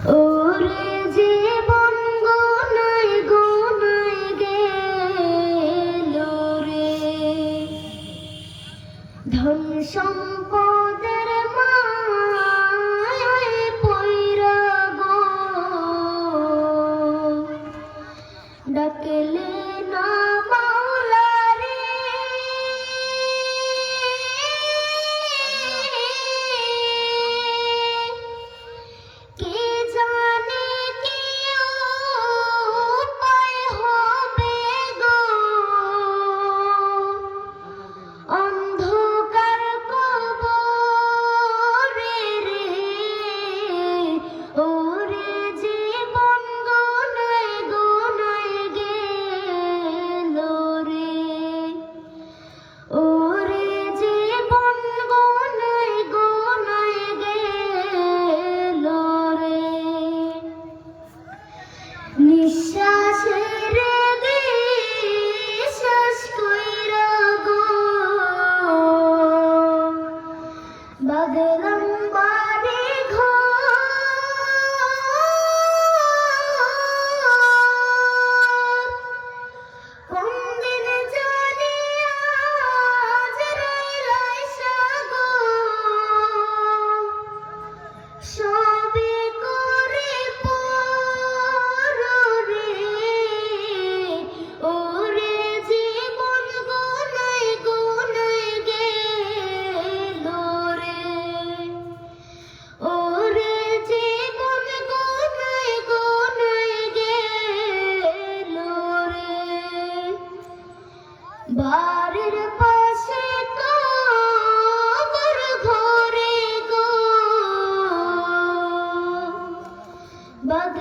ওরে জীবন গোনায় গোনায় গেল রে, ধন সম্পদের মায়ায় পইরা গো, ডাকলে না মাওলা রে, কে জানে কি উপায় হবে গো, অন্ধকার কবরে রে, ওরে জীবন গোনায় গোনায় গেল রে, ওরে জীবন গোনায় গোনায় গেল রে, নিঃশ্বাসের বিশ্বাস কইরা গো, বাদলাম বাড়ি ঘর, কোন দিন জানি আজরাইল আইসা গো, সবে করে পর রে, ওরে জীবন গোনায় গোনায় গেল রে, ওরে জীবন গোনায় গোনায় গেল রে, বাড়ির পাশে কবর ঘরে গো, বাঘ